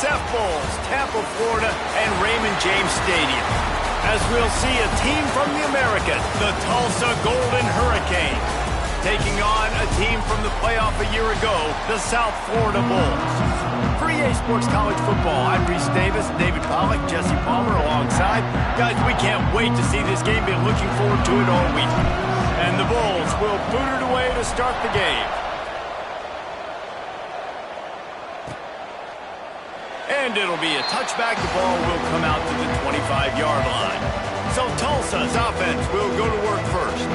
USF Bulls, Tampa, Florida, and Raymond James Stadium. As we'll see a team from the Americas, the Tulsa Golden Hurricanes, taking on a team from the playoff a year ago, the South Florida Bulls. For EA Sports College Football, I'm Reese Davis, David Pollack, Jesse Palmer alongside. Guys, we can't wait to see this game. Been looking forward to it all week. And the Bulls will boot it away to start the game. And it'll be a touchback. The ball will come out to the 25-yard line. So Tulsa's offense will go to work first.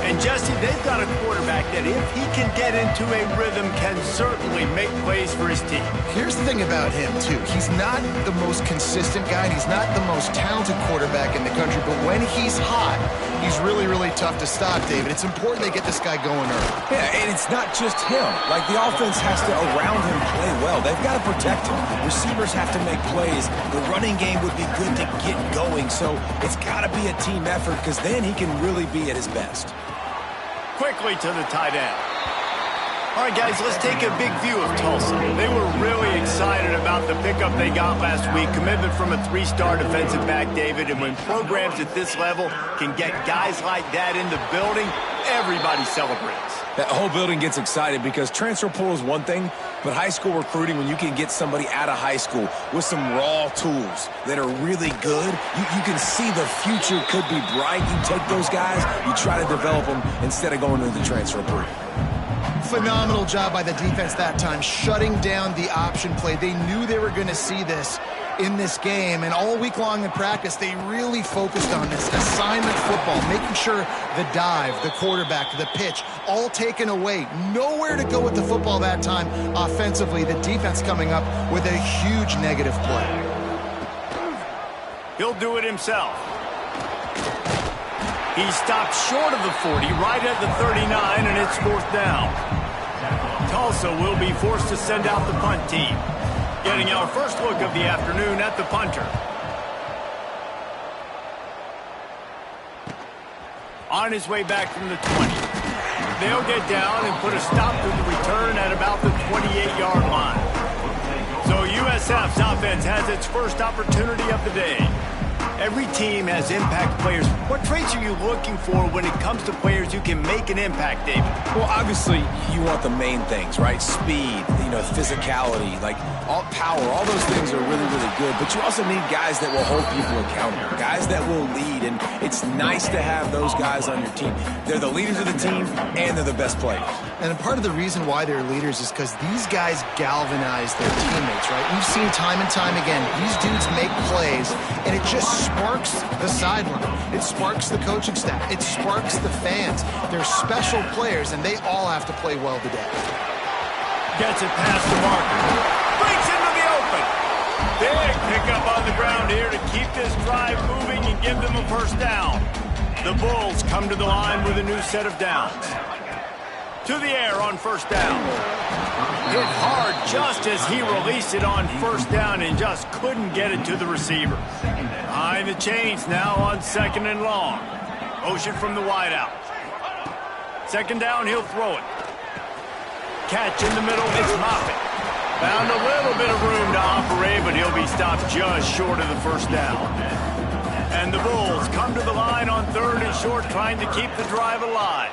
And Jesse, they've got a quarterback that if he can get into a rhythm can certainly make plays for his team. Here's the thing about him, too. He's not the most consistent guy, and he's not the most talented quarterback in the country, but when he's hot, he's really, really tough to stop, David. It's important they get this guy going early. Yeah, and it's not just him. Like, the offense has to, around him, play well. They've got to protect him. Receivers have to make plays. The running game would be good to get going, so it's got to be a team effort because then he can really be at his best. Quickly to the tight end. All right, guys, let's take a big view of Tulsa. They were really excited about the pickup they got last week. Commitment from a 3-star defensive back, David. And when programs at this level can get guys like that in the building, everybody celebrates. That whole building gets excited because transfer portal is one thing, but high school recruiting, when you can get somebody out of high school with some raw tools that are really good, you can see the future could be bright. You take those guys, you try to develop them instead of going into the transfer portal. Phenomenal job by the defense that time, shutting down the option play. They knew they were going to see this in this game, and all week long in practice, they really focused on this assignment football, making sure the dive, the quarterback, the pitch, all taken away. Nowhere to go with the football that time offensively. The defense coming up with a huge negative play. He'll do it himself. He stopped short of the 40, right at the 39, and it's 4th down. Tulsa will be forced to send out the punt team. Getting our first look of the afternoon at the punter. On his way back from the 20. They'll get down and put a stop to the return at about the 28-yard line. So USF's offense has its first opportunity of the day. Every team has impact players. What traits are you looking for when it comes to players who can make an impact, David? Well, obviously, you want the main things, right? Speed, physicality, like all power, all those things are really, really good. But you also need guys that will hold people accountable, guys that will lead. And it's nice to have those guys on your team. They're the leaders of the team, and they're the best players. And part of the reason why they're leaders is because these guys galvanize their teammates, right? We've seen time and time again, these dudes make plays, and it just sparks the sideline. It sparks the coaching staff. It sparks the fans. They're special players, and they all have to play well today. Gets it past the marker. Breaks into the open. Big pickup on the ground here to keep this drive moving and give them a first down. The Bulls come to the line with a new set of downs. To the air on first down. Hit hard just as he released it on first down and just couldn't get it to the receiver. Behind the chains now on 2nd and long. Motion from the wideout. 2nd down, he'll throw it. Catch in the middle, it's Moffitt. Found a little bit of room to operate, but he'll be stopped just short of the first down. And the Bulls come to the line on 3rd and short, trying to keep the drive alive.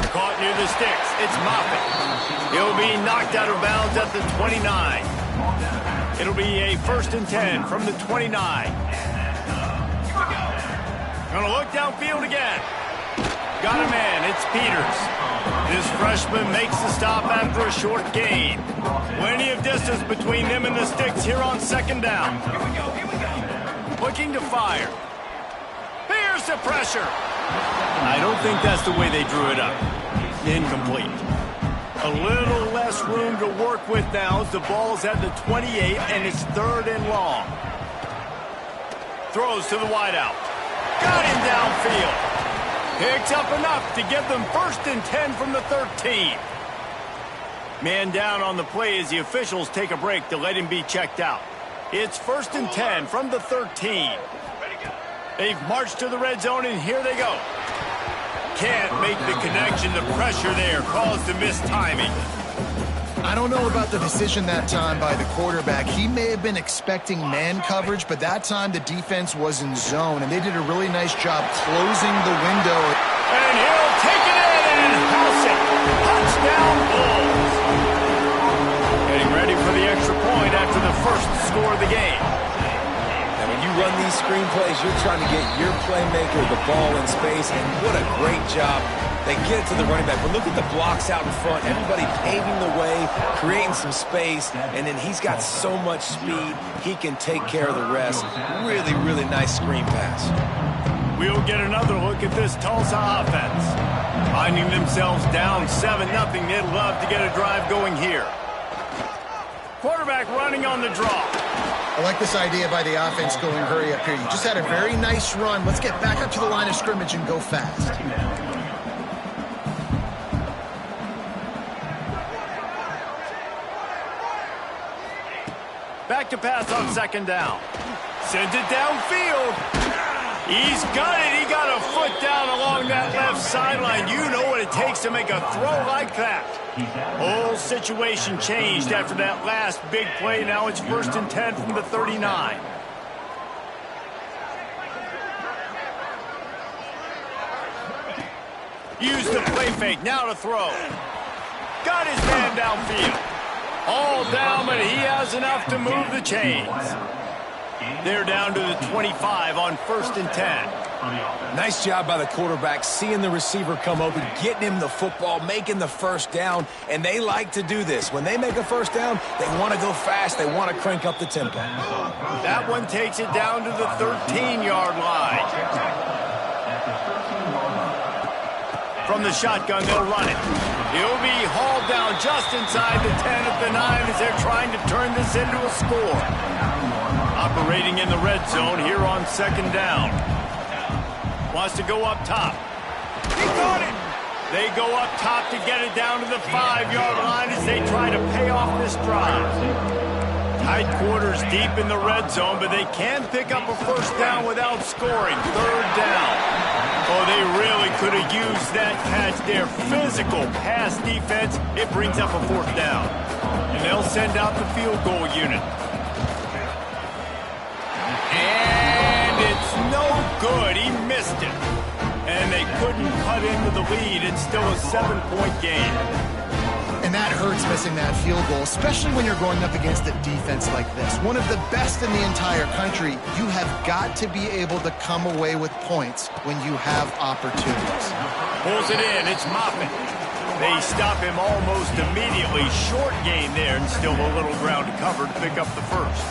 Caught near the sticks. It's Moffitt. He'll be knocked out of bounds at the 29. It'll be a 1st and 10 from the 29. Gonna look downfield again. Got a man. It's Peters. This freshman makes the stop after a short gain. Plenty of distance between them and the sticks here on 2nd down. Looking to fire. Here's the pressure. I don't think that's the way they drew it up. Incomplete. A little less room to work with now as the ball's at the 28 and it's 3rd and long. Throws to the wideout. Got him downfield. Picks up enough to give them 1st and 10 from the 13. Man down on the play as the officials take a break to let him be checked out. It's 1st and 10 from the 13. They've marched to the red zone, and here they go. Can't make the connection. The pressure there caused the missed timing. I don't know about the decision that time by the quarterback. He may have been expecting man coverage, but that time the defense was in zone, and they did a really nice job closing the window. And he'll take it in and house it. Touchdown, Bulls. Getting ready for the extra point after the first score of the game. And when you run these screenplays, you're trying to get your playmaker the ball in space, and what a great job. They get it to the running back, but look at the blocks out in front. Everybody paving the way, creating some space, and then he's got so much speed, he can take care of the rest. Really, really nice screen pass. We'll get another look at this Tulsa offense. Finding themselves down 7-0, they'd love to get a drive going here. Quarterback running on the draw. I like this idea by the offense going hurry up here. You just had a very nice run. Let's get back up to the line of scrimmage and go fast. Back to pass on second down. Sends it downfield. He's got it. He got a foot down along that left sideline. You know what it takes to make a throw like that. Whole situation changed after that last big play. Now it's 1st and 10 from the 39. Use the play fake. Now to throw. Got his man downfield. All down, but he has enough to move the chains. They're down to the 25 on 1st and 10. Nice job by the quarterback, seeing the receiver come open, getting him the football, making the first down, and they like to do this. When they make a first down, they want to go fast. They want to crank up the tempo. That one takes it down to the 13-yard line. From the shotgun, they'll run it. He'll be hauled down just inside the 10 at the 9 as they're trying to turn this into a score. Operating in the red zone here on 2nd down. Wants to go up top. He got it! They go up top to get it down to the 5-yard line as they try to pay off this drive. Tight quarters deep in the red zone, but they can pick up a first down without scoring. 3rd down. Oh, they really could have used that catch there. Physical pass defense. It brings up a 4th down. And they'll send out the field goal unit. And it's no good. He missed it. And they couldn't cut into the lead. It's still a 7-point game. And that hurts missing that field goal, especially when you're going up against a defense like this. One of the best in the entire country. You have got to be able to come away with points when you have opportunities. Pulls it in. It's Moffitt. They stop him almost immediately. Short gain there, and still a little ground to cover to pick up the first.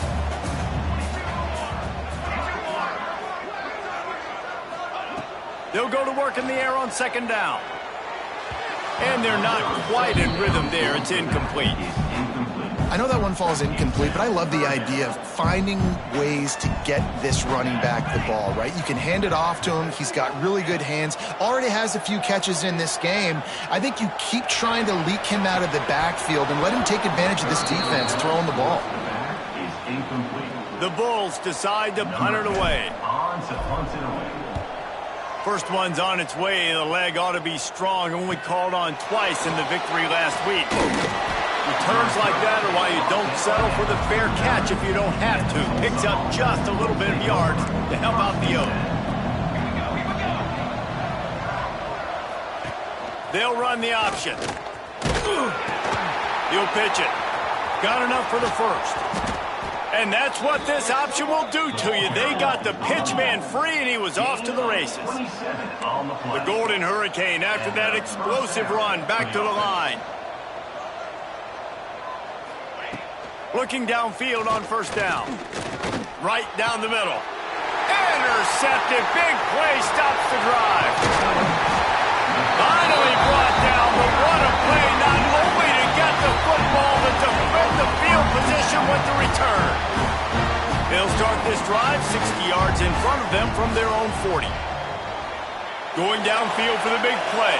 They'll go to work in the air on 2nd down. And they're not quite in rhythm there. It's incomplete. I know that one falls incomplete, but I love the idea of finding ways to get this running back the ball, right? You can hand it off to him. He's got really good hands. Already has a few catches in this game. I think you keep trying to leak him out of the backfield and let him take advantage of this defense throwing the ball. The Bulls decide to punt it away. First one's on its way. The leg ought to be strong. Only called on twice in the victory last week. Returns like that are why you don't settle for the fair catch if you don't have to. Picks up just a little bit of yards to help out the oath. They'll run the option. He'll pitch it. Got enough for the first. And that's what this option will do to you. They got the pitch man free, and he was off to the races. The Golden Hurricane, after that explosive run, back to the line. Looking downfield on 1st down. Right down the middle. Intercepted. Big play stops the drive. Finally brought down, but what a play. Not only to get the football, but to defend the field position with the return. They'll start this drive 60 yards in front of them from their own 40. Going downfield for the big play.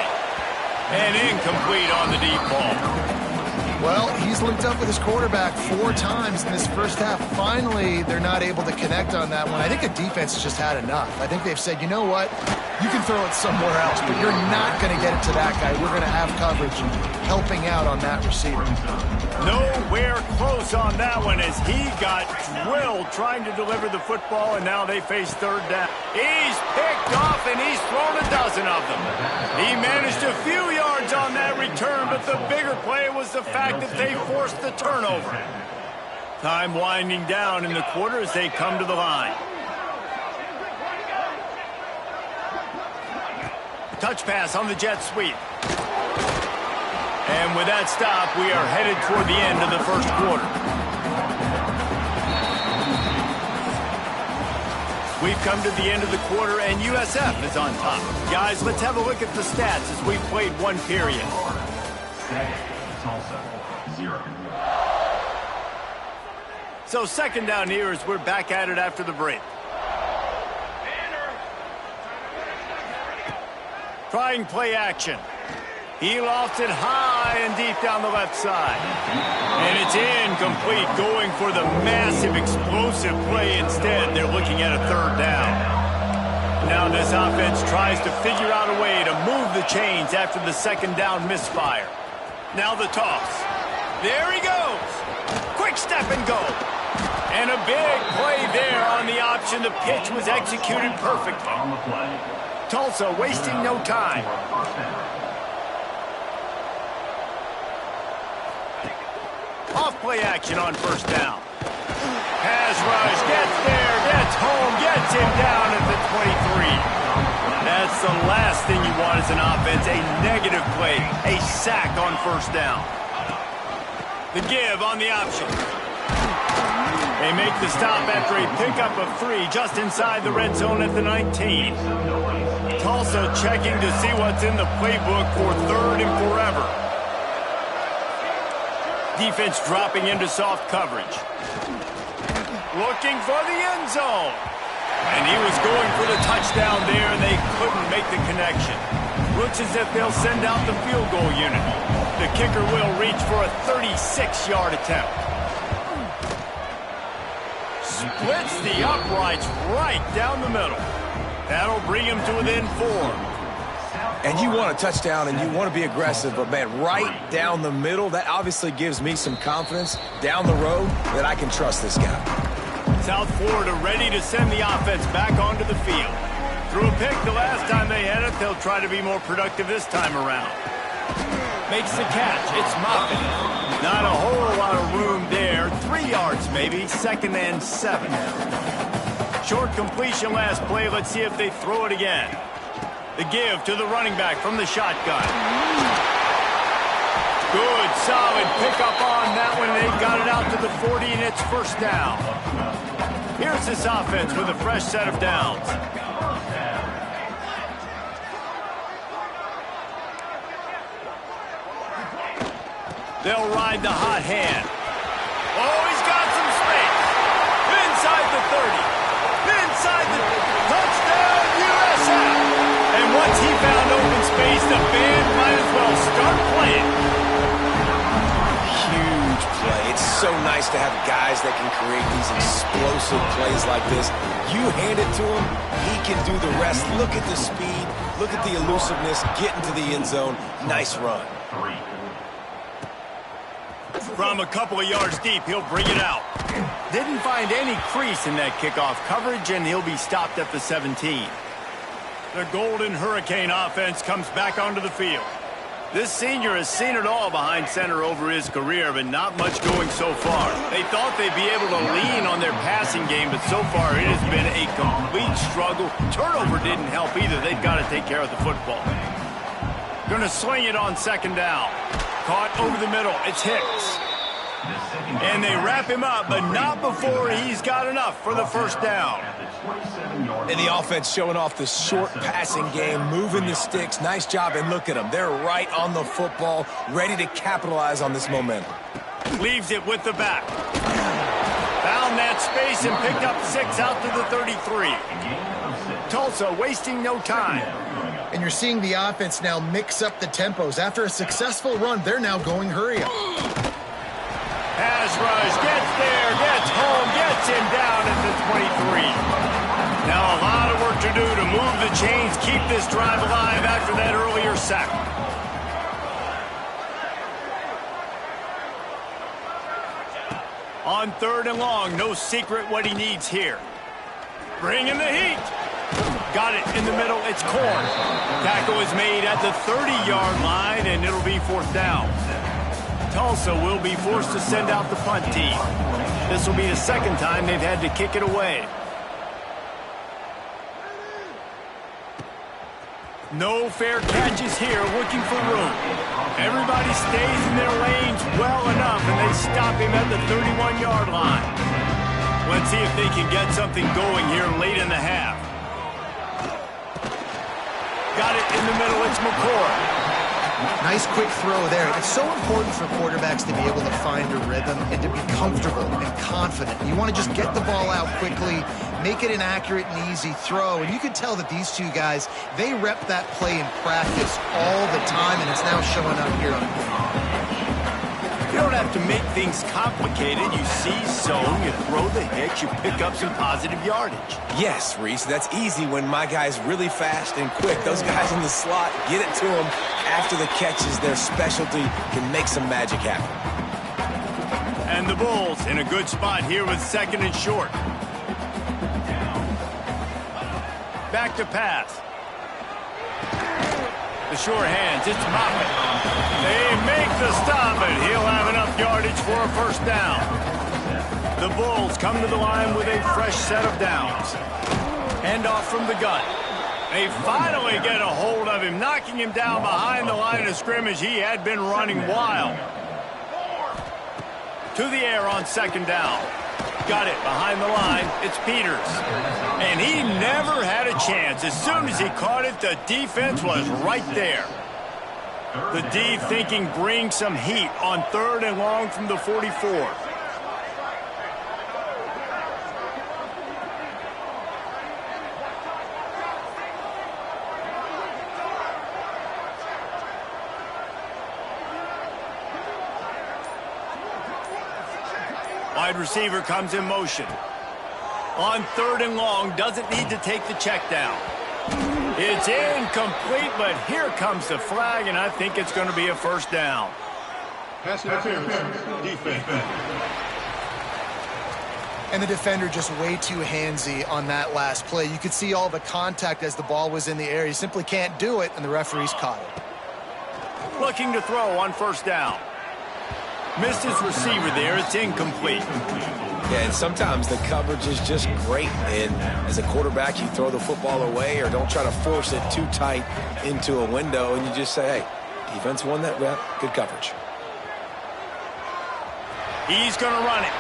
And incomplete on the deep ball. Well, he's linked up with his quarterback 4 times in this first half. Finally, they're not able to connect on that one. I think the defense has just had enough. I think they've said, you know what? You can throw it somewhere else, but you're not going to get it to that guy. We're going to have coverage helping out on that receiver. Nowhere close on that one as he got drilled trying to deliver the football, and now they face third down. He's picked off, and he's thrown a dozen of them. He managed a few yards on that return, but the bigger play was the fact that they forced the turnover. Time winding down in the quarter as they come to the line. Touch pass on the jet sweep. And with that stop, we are headed toward the end of the first quarter. We've come to the end of the quarter, and USF is on top. Guys, let's have a look at the stats as we've played one period. So second down here as we're back at it after the break. Trying play action. He lofts it high and deep down the left side. And it's incomplete, going for the massive explosive play instead. They're looking at a third down. Now this offense tries to figure out a way to move the chains after the second down misfire. Now the toss. There he goes. Quick step and go. And a big play there on the option. The pitch was executed perfectly. Tulsa wasting no time. Off play action on first down. Pass rush, gets there, gets home, gets him down at the 23. That's the last thing you want as an offense, a negative play, a sack on first down. The give on the option. They make the stop after a pickup of 3 just inside the red zone at the 19. Tulsa checking to see what's in the playbook for third and forever. Defense dropping into soft coverage. Looking for the end zone. And he was going for the touchdown there, and they couldn't make the connection. Looks as if they'll send out the field goal unit. The kicker will reach for a 36-yard attempt. Splits the uprights right down the middle. That'll bring him to within 4. And you want a touchdown and you want to be aggressive, but man, right down the middle, that obviously gives me some confidence down the road that I can trust this guy. South Florida ready to send the offense back onto the field. Threw a pick the last time they had it. They'll try to be more productive this time around. Makes the catch. It's Moffitt. Not a whole lot of room there. 3 yards maybe. 2nd and 7. Short completion last play. Let's see if they throw it again. The give to the running back from the shotgun. Good, solid pickup on that one. They've got it out to the 40, and it's first down. Here's this offense with a fresh set of downs. They'll ride the hot hand. Oh, he's got some space. Inside the 30. Inside the touchdown, USF. And once he found open space, the band might as well start playing. Huge play. It's so nice to have guys that can create these explosive plays like this. You hand it to him, he can do the rest. Look at the speed. Look at the elusiveness. Get into the end zone. Nice run. From a couple of yards deep, he'll bring it out. Didn't find any crease in that kickoff coverage, and he'll be stopped at the 17. The Golden Hurricane offense comes back onto the field. This senior has seen it all behind center over his career, but not much going so far. They thought they'd be able to lean on their passing game, but so far it has been a complete struggle. Turnover didn't help either. They've got to take care of the football. Going to swing it on second down. Caught over the middle. It's Hicks. And they wrap him up, but not before he's got enough for the first down. And the offense showing off the short passing game, moving the sticks. Nice job, and look at them. They're right on the football, ready to capitalize on this momentum. Leaves it with the back. Found that space and picked up 6 out to the 33. Tulsa wasting no time. And you're seeing the offense now mix up the tempos. After a successful run, they're now going hurry up. pass rush, gets there, gets home, gets him down at the 23. Now a lot of work to do to move the chains, keep this drive alive after that earlier sack. On 3rd and long, no secret what he needs here. Bring in the heat. Got it in the middle, it's Corn. Tackle is made at the 30-yard line, and it'll be 4th down. Tulsa will be forced to send out the punt team. This will be the 2nd time they've had to kick it away. No fair catches here, looking for room. Everybody stays in their lanes well enough, and they stop him at the 31-yard line. Let's see if they can get something going here late in the half. Got it in the middle, it's McCord. Nice quick throw there. It's so important for quarterbacks to be able to find a rhythm and to be comfortable and confident. You want to just get the ball out quickly, make it an accurate and easy throw. And you can tell that these two guys, they rep that play in practice all the time, and it's now showing up here on the field. You don't have to make things complicated. You seize zone, you throw the hitch, you pick up some positive yardage. Yes, Reese, that's easy when my guy's really fast and quick. Those guys in the slot, get it to them after the catches. Their specialty can make some magic happen. And the Bulls in a good spot here with 2nd and short. Back to pass. The sure hands, it's Moffitt. They make the stop, and he'll have enough yardage for a 1st down. The Bulls come to the line with a fresh set of downs. Handoff from the gun. They finally get a hold of him, knocking him down behind the line of scrimmage. He had been running wild. To the air on 2nd down. Got it behind the line. It's Peters. And he never had a chance. As soon as he caught it, the defense was right there. The D thinking bring some heat on 3rd and long from the 44. Wide receiver comes in motion. On 3rd and long, doesn't need to take the check down. It's incomplete, but here comes the flag, and I think it's going to be a 1st down. Pass interference, defense. And the defender just way too handsy on that last play. You could see all the contact as the ball was in the air. He simply can't do it, and the referees caught it. Looking to throw on 1st down. Missed his receiver there. It's incomplete. Yeah, and sometimes the coverage is just great. And as a quarterback, you throw the football away or don't try to force it too tight into a window, and you just say, hey, defense won that. Well, good coverage. He's going to run it.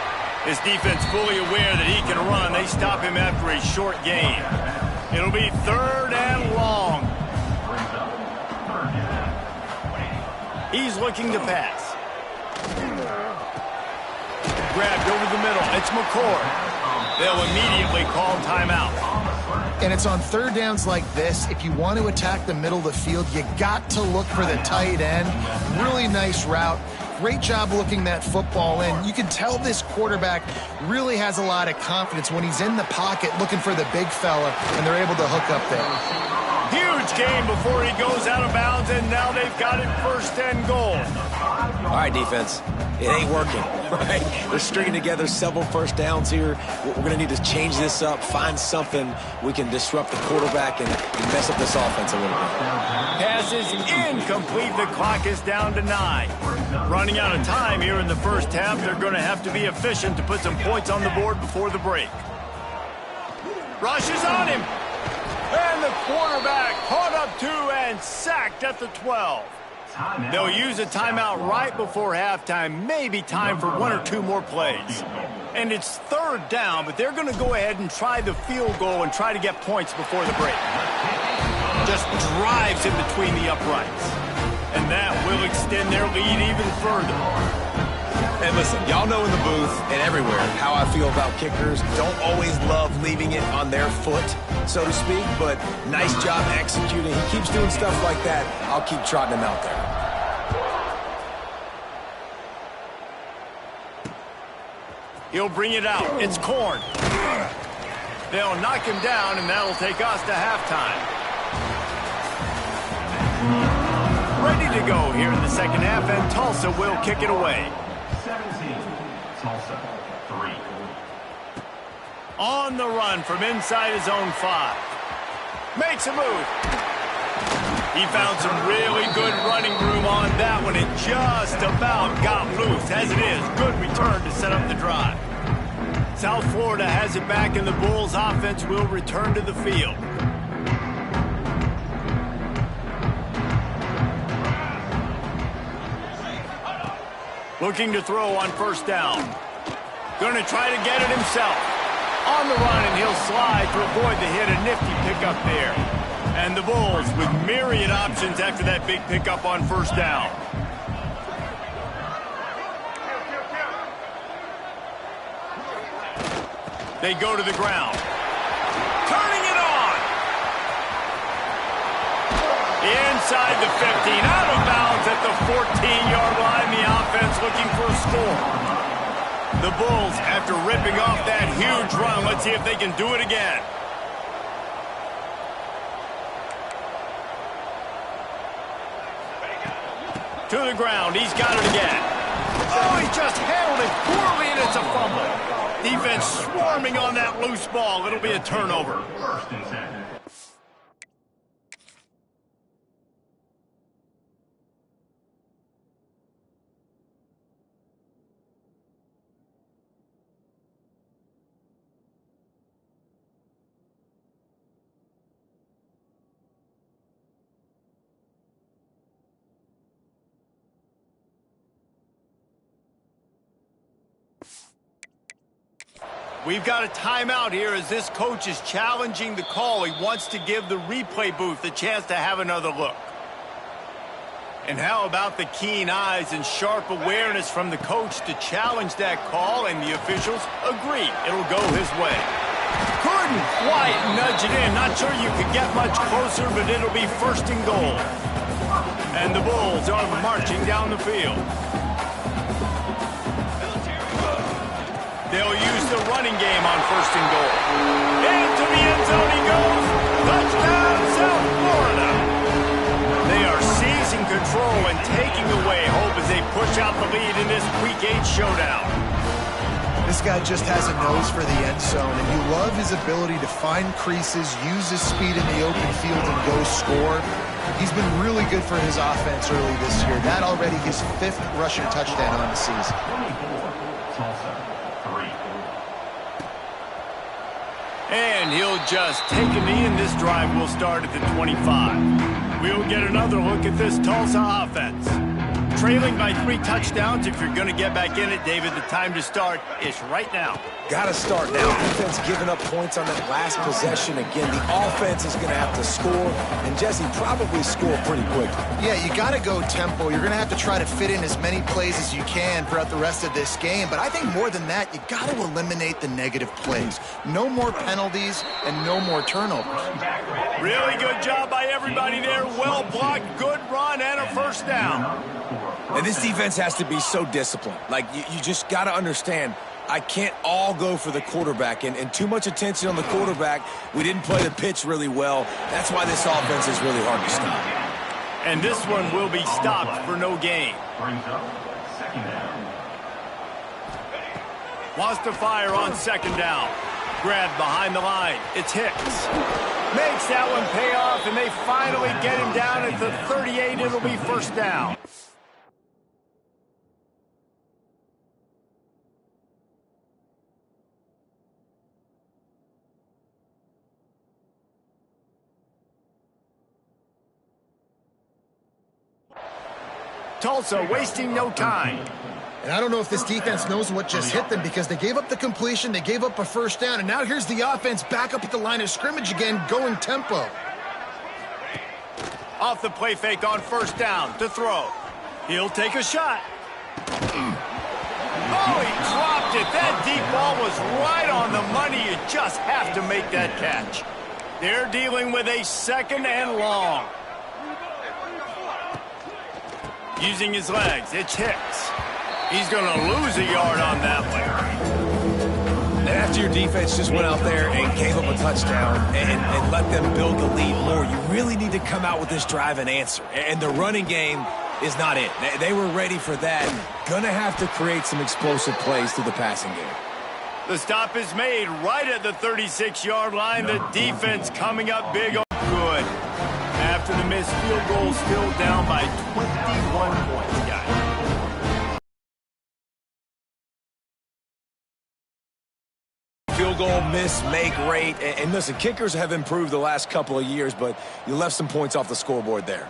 His defense fully aware that he can run. They stop him after a short gain. It'll be 3rd and long. He's looking to pass. Grabbed over the middle. It's McCord. They'll immediately call timeout. And it's on 3rd downs like this. If you want to attack the middle of the field, you got to look for the tight end. Really nice route. Great job looking that football in. You can tell this quarterback really has a lot of confidence when he's in the pocket looking for the big fella, and they're able to hook up there. Huge game before he goes out of bounds, and now they've got it 1st and goal. All right, defense. It ain't working, right? They're stringing together several 1st downs here. We're going to need to change this up, find something we can disrupt the quarterback and mess up this offense a little bit. Pass is incomplete. The clock is down to 9. Running out of time here in the 1st half. They're going to have to be efficient to put some points on the board before the break. Rush is on him. And the quarterback caught up to and sacked at the 12. They'll use a timeout right before halftime, maybe time for 1 or 2 more plays. And it's 3rd down, but they're going to go ahead and try the field goal and try to get points before the break. Just drives in between the uprights. And that will extend their lead even further. And listen, y'all know in the booth and everywhere how I feel about kickers. Don't always love leaving it on their foot, so to speak, but nice job executing. He keeps doing stuff like that. I'll keep trotting him out there. He'll bring it out. It's Corn. They'll knock him down, and that'll take us to halftime. Ready to go here in the second half, and Tulsa will kick it away. 17, Tulsa, 3. On the run from inside his own 5. Makes a move. He found some really good running room on that one. It just about got loose. As it is, good return to set up the drive. South Florida has it back, and the Bulls offense will return to the field. Looking to throw on first down. Going to try to get it himself. On the run, and he'll slide to avoid the hit. A nifty pickup there. And the Bulls with myriad options after that big pickup on first down. They go to the ground. Turning it on. Inside the 15. Out of bounds at the 14-yard line. The offense looking for a score. The Bulls, after ripping off that huge run, let's see if they can do it again. To the ground. He's got it again. Oh, he just handled it poorly, and it's a fumble. Defense swarming on that loose ball. It'll be a turnover. First and 10. We've got a timeout here as this coach is challenging the call. He wants to give the replay booth a chance to have another look. And how about the keen eyes and sharp awareness from the coach to challenge that call, and the officials agree it'll go his way. Couldn't quite nudge it in. Not sure you could get much closer, but it'll be first and goal. And the Bulls are marching down the field. They'll use the running game on first and goal. Into the end zone he goes. Touchdown, South Florida. They are seizing control and taking away hope as they push out the lead in this Week 8 showdown. This guy just has a nose for the end zone, and you love his ability to find creases, use his speed in the open field, and go score. He's been really good for his offense early this year. That already his 5th rushing touchdown on the season. 24, Tulsa, 3. And he'll just take a knee, and this drive will start at the 25. We'll get another look at this Tulsa offense. Trailing by 3 touchdowns. If you're going to get back in it, David, the time to start is right now. Got to start now. Defense giving up points on that last possession. Again, the offense is going to have to score, and Jesse probably score pretty quickly. Yeah, you got to go tempo. You're going to have to try to fit in as many plays as you can throughout the rest of this game. But I think more than that, you got to eliminate the negative plays. No more penalties and no more turnovers. Really good job by everybody there. Well blocked, good run, and a first down. And this defense has to be so disciplined. Like, you just got to understand, I can't all go for the quarterback. And too much attention on the quarterback. We didn't play the pitch really well. That's why this offense is really hard to stop. And this one will be stopped for no gain. Brings up second down. Wants to fire on second down. Grabbed behind the line. It's Hicks. Makes that one pay off, and they finally get him down at the 38. It'll be first down. Tulsa wasting no time. And I don't know if this defense knows what just hit them, because they gave up the completion, they gave up a first down, and now here's the offense back up at the line of scrimmage again, going tempo. Off the play fake on first down to throw. He'll take a shot. Oh, he dropped it. That deep ball was right on the money. You just have to make that catch. They're dealing with a second and long. Using his legs, it's Hicks. He's going to lose a yard on that one. your defense just went out there and gave up a touchdown and let them build the lead more. You really need to come out with this drive and answer. And the running game is not it. They were ready for that. Gonna have to create some explosive plays through the passing game. The stop is made right at the 36-yard line. The defense coming up big on good. After the missed field goal, still down by 21 points, guys. Field goal, miss, make, rate. And listen, kickers have improved the last couple of years, but you left some points off the scoreboard there.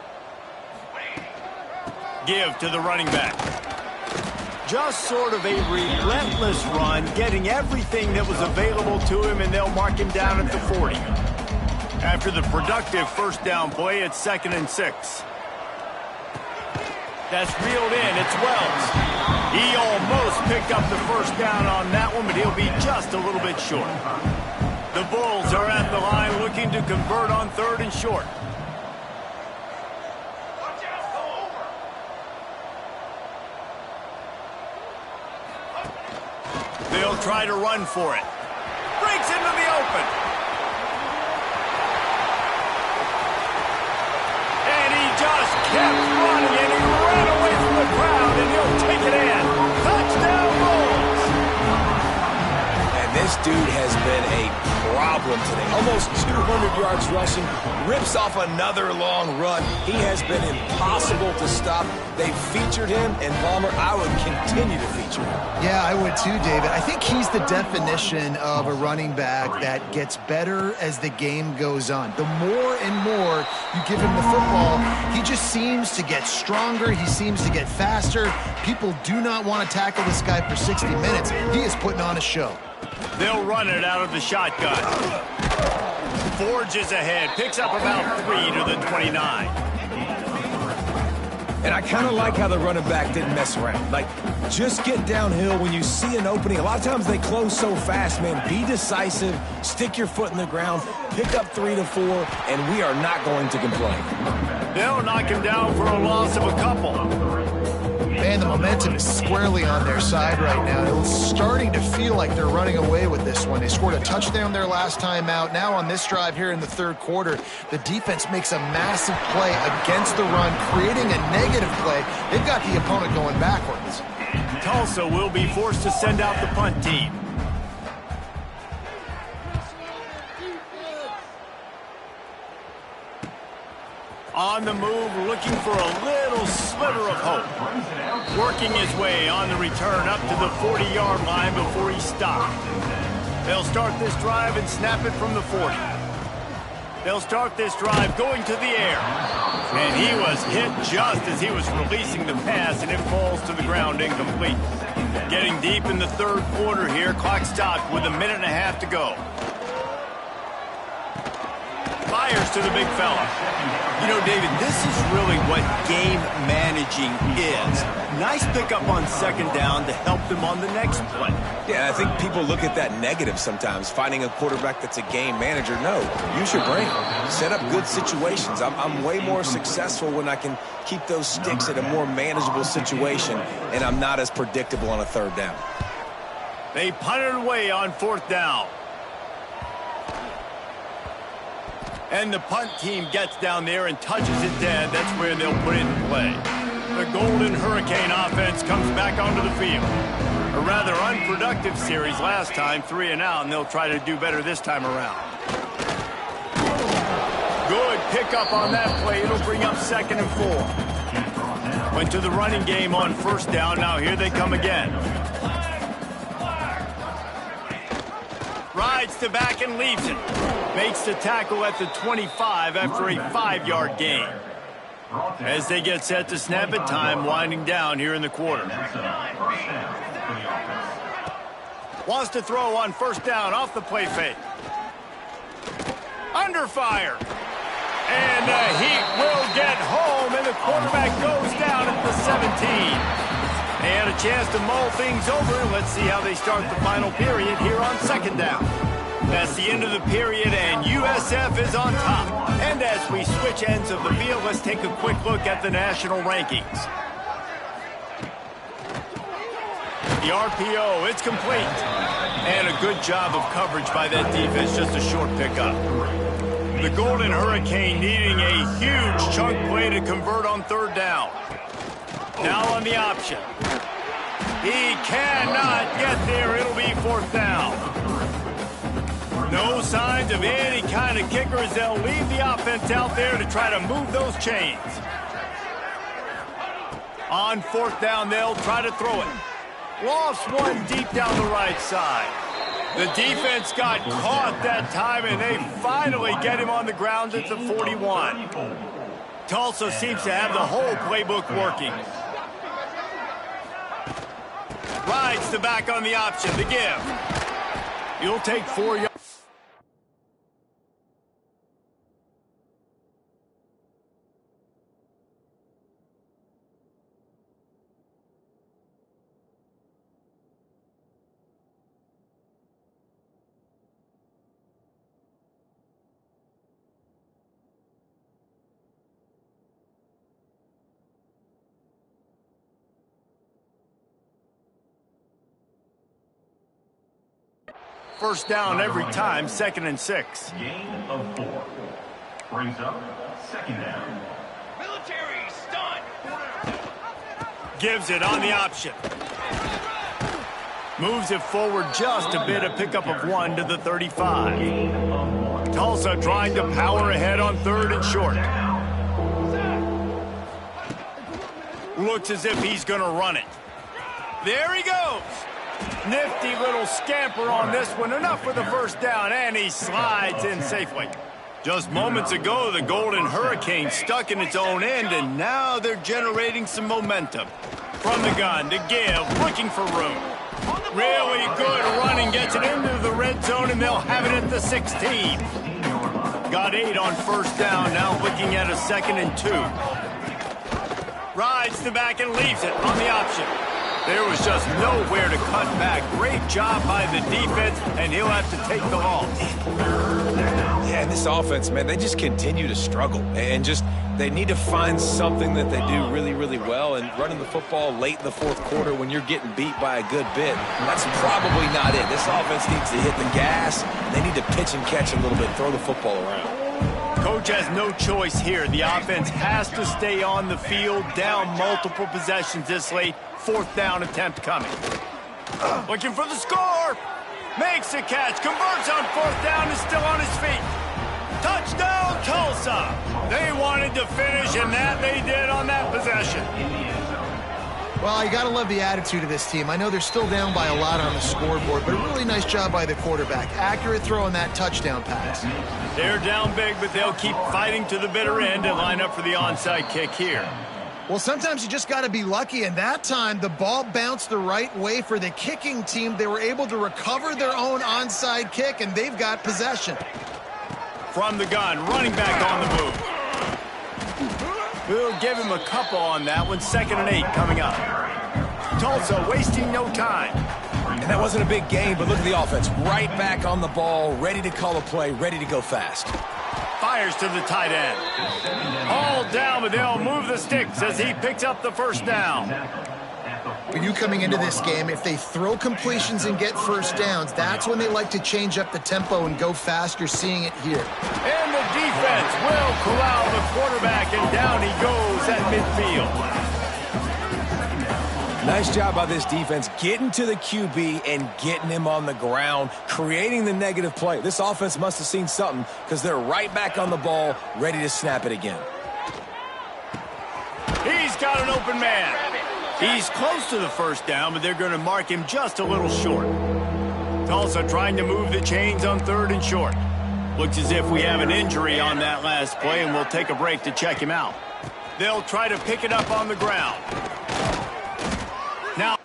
Give to the running back. Just sort of a relentless run, getting everything that was available to him, and they'll mark him down at the 40. After the productive first down play, it's 2nd and 6. That's reeled in. It's Wells. He almost picked up the first down on that one, but he'll be just a little bit short. The Bulls are at the line looking to convert on 3rd and short. They'll try to run for it. Breaks into the open. And he just kept running, and he ran away from the crowd, and he'll take it in. Touchdown Bulls. And this dude has been a problem today. Almost 200 yards rushing. Rips off another long run. He has been impossible to stop. They featured him, and Palmer, I would continue to feature him. Yeah, I would too, David. I think he's the definition of a running back that gets better as the game goes on. The more and more you give him the football, he just seems to get stronger. He seems to get faster. People do not want to tackle this guy for 60 minutes. He is putting on a show. They'll run it out of the shotgun. Forges ahead, picks up about 3 to the 29. And I kind of like how the running back didn't mess around. Like, just get downhill when you see an opening. A lot of times they close so fast, man. Be decisive, stick your foot in the ground, pick up 3 to 4, and we are not going to complain. They'll knock him down for a loss of a couple. Man, the momentum is squarely on their side right now. It's starting to feel like they're running away with this one. They scored a touchdown their last time out. Now on this drive here in the 3rd quarter, the defense makes a massive play against the run, creating a negative play. They've got the opponent going backwards. Tulsa will be forced to send out the punt team. On the move, looking for a little sliver of hope. Working his way on the return up to the 40-yard line before he stopped. They'll start this drive and snap it from the 40. They'll start this drive going to the air. And he was hit just as he was releasing the pass, and it falls to the ground incomplete. Getting deep in the 3rd quarter here, clock stopped with 1.5 minutes to go. Fires to the big fella. You know, David, this is really what game managing is. Nice pickup on 2nd down to help them on the next play. Yeah, I think people look at that negative sometimes, finding a quarterback that's a game manager. No, use your brain. Set up good situations. I'm way more successful when I can keep those sticks at a more manageable situation, and I'm not as predictable on a 3rd down. They punted away on 4th down. And the punt team gets down there and touches it dead. That's where they'll put it in play. The Golden Hurricane offense comes back onto the field. A rather unproductive series last time, 3 and out, and they'll try to do better this time around. Good pickup on that play. It'll bring up 2nd and 4. Went to the running game on 1st down. Now here they come again. Rides to back and leaves it. Makes the tackle at the 25 after a 5-yard gain. As they get set to snap it, time winding down here in the quarter. Wants to throw on 1st down off the play fake. Under fire. And the Heat will get home, and the quarterback goes down at the 17. They had a chance to mull things over. Let's see how they start the final period here on 2nd down. That's the end of the period, and USF is on top. And as we switch ends of the field, let's take a quick look at the national rankings. The RPO, it's complete. And a good job of coverage by that defense, just a short pickup. The Golden Hurricane needing a huge chunk play to convert on third down. Now on the option. He cannot get there. It'll be fourth down. No signs of any kind of kickers. They'll leave the offense out there to try to move those chains. On fourth down, they'll try to throw it. Lost one deep down the right side. The defense got caught that time, and they finally get him on the ground at the 41. Tulsa seems to have the whole playbook working. Rides the back on the option, the give. You'll take 4 yards. First down every time, 2nd and 6. Gain of 4. Brings up second down. Military stunt. Gives it on the option. Moves it forward just a bit, a pickup of 1 to the 35. Gain of 1. Tulsa trying to power ahead on 3rd and short. Looks as if he's going to run it. There he goes. Nifty little scamper on this one. Enough for the first down, and he slides in safely. Just moments ago, the Golden Hurricane stuck in its own end, and now they're generating some momentum. From the gun to give, looking for room. Really good running, gets it into the red zone, and they'll have it at the 16. Got 8 on first down, now looking at a 2nd and 2. Rides the back and leaves it on the option. There was just nowhere to cut back. Great job by the defense, and he'll have to take the loss. Yeah, and this offense, man, they just continue to struggle. And just, they need to find something that they do really, really well. And running the football late in the 4th quarter when you're getting beat by a good bit, that's probably not it. This offense needs to hit the gas. They need to pitch and catch a little bit, throw the football around. Coach has no choice here. The offense has to stay on the field, down multiple possessions this late. 4th down attempt coming. Looking for the score. Makes a catch. Converts on 4th down. Is still on his feet. Touchdown, Tulsa. They wanted to finish, and that they did on that possession. Well, you got to love the attitude of this team. I know they're still down by a lot on the scoreboard, but a really nice job by the quarterback. Accurate throw on that touchdown pass. They're down big, but they'll keep fighting to the bitter end and line up for the onside kick here. Well, sometimes you just got to be lucky, and that time the ball bounced the right way for the kicking team. They were able to recover their own onside kick, and they've got possession. From the gun, running back on the move. We'll give him a couple on that one. 2nd and 8 coming up. Tulsa wasting no time. And that wasn't a big gain, but look at the offense. Right back on the ball, ready to call a play, ready to go fast. Fires to the tight end. All down, but they'll move the sticks as he picks up the first down. When you coming into this game, if they throw completions and get first downs, that's when they like to change up the tempo and go fast. You're seeing it here. And the defense will corral the quarterback, and down he goes at midfield. Nice job by this defense getting to the QB and getting him on the ground, creating the negative play. This offense must have seen something because they're right back on the ball, ready to snap it again. He's got an open man. He's close to the first down, but they're going to mark him just a little short. Tulsa trying to move the chains on 3rd and short. Looks as if we have an injury on that last play, and we'll take a break to check him out. They'll try to pick it up on the ground. Now,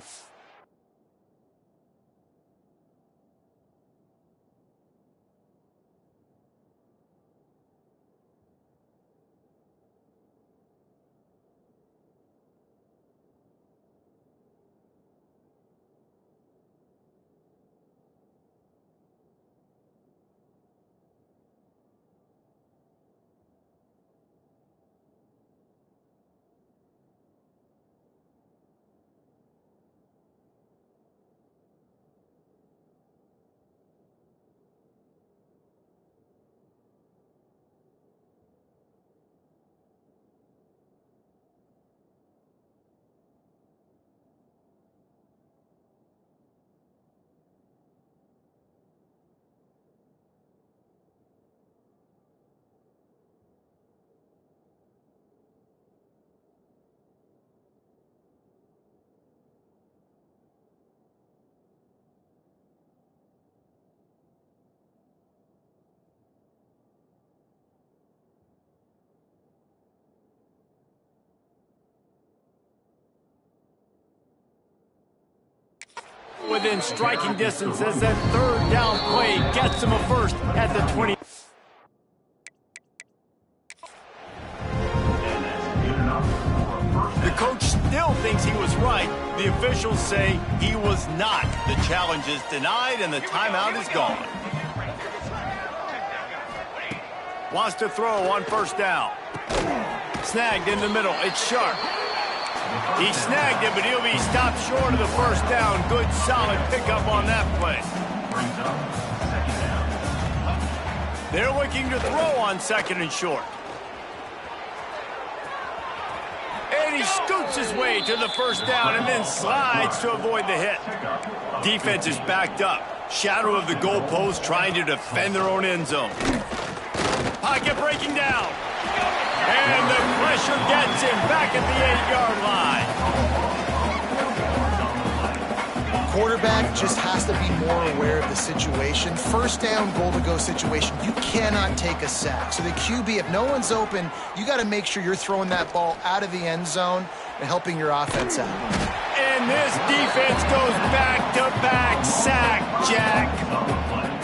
within striking distance as that third down play gets him a first at the 20. The coach still thinks he was right. The officials say he was not. The challenge is denied and the timeout is gone. Wants to throw on first down. Snagged in the middle. It's Sharp. He snagged it, but he'll be stopped short of the first down. Good, solid pickup on that play. They're looking to throw on second and short. And he scoots his way to the first down and then slides to avoid the hit. Defense is backed up. Shadow of the goalpost trying to defend their own end zone. Pocket breaking down. And the pressure gets him back at the 8-yard line. Quarterback just has to be more aware of the situation. First down, goal-to-go situation. You cannot take a sack. So the QB, if no one's open, you got to make sure you're throwing that ball out of the end zone and helping your offense out. And this defense goes back-to-back sack, Jack.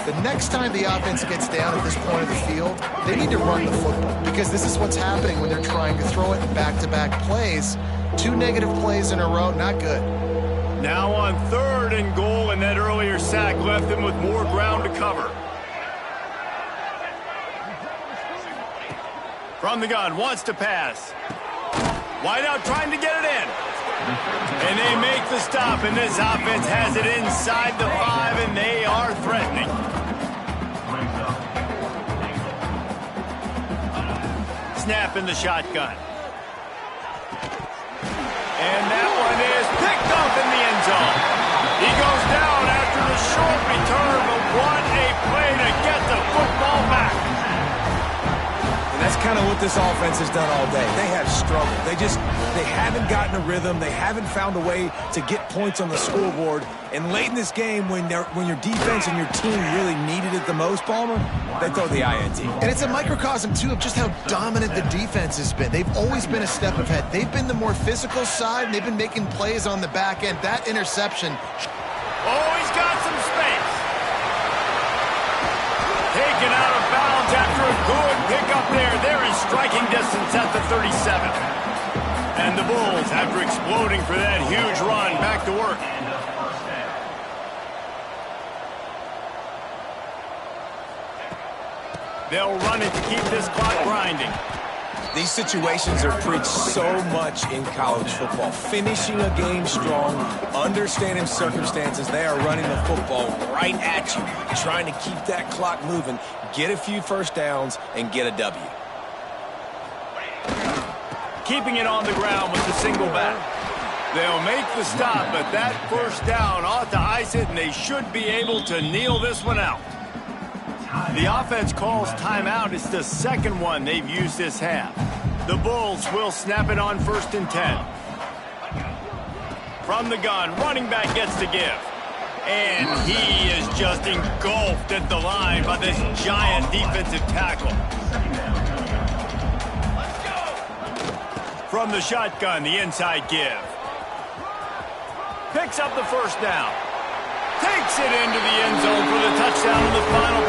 The next time the offense gets down at this point of the field, they need to run the football because this is what's happening when they're trying to throw it in back-to-back plays. 2 negative plays in a row, not good. Now on third and goal, and that earlier sack left them with more ground to cover. From the gun, wants to pass. Wide out trying to get it in. And they make the stop, and this offense has it inside the 5, and they are threatening. Snap in the shotgun. And that one is picked up in the end zone. He goes down after the short return, but what a play to get the football back. And that's kind of what this offense has done all day. They have struggled. They haven't gotten a rhythm. They haven't found a way to get points on the scoreboard. And late in this game, when your defense and your team really needed it the most, Palmer, they throw the INT. And it's a microcosm, too, of just how dominant the defense has been. They've always been a step ahead. They've been the more physical side, and they've been making plays on the back end. That interception. Oh, he's got some space. Taken out of bounds after a good pickup there. They're in striking distance at the 37. And the Bulls, after exploding for that huge run, back to work. They'll run it to keep this clock grinding. These situations are preached so much in college football. Finishing a game strong, understanding circumstances. They are running the football right at you, trying to keep that clock moving, get a few first downs, and get a W. Keeping it on the ground with the single back. They'll make the stop, but that first down ought to ice it, and they should be able to kneel this one out. The offense calls timeout. It's the second one they've used this half. The Bulls will snap it on 1st and 10. From the gun, running back gets to give. And he is just engulfed at the line by this giant defensive tackle. From the shotgun, the inside give. Picks up the first down. Takes it into the end zone for the touchdown in the final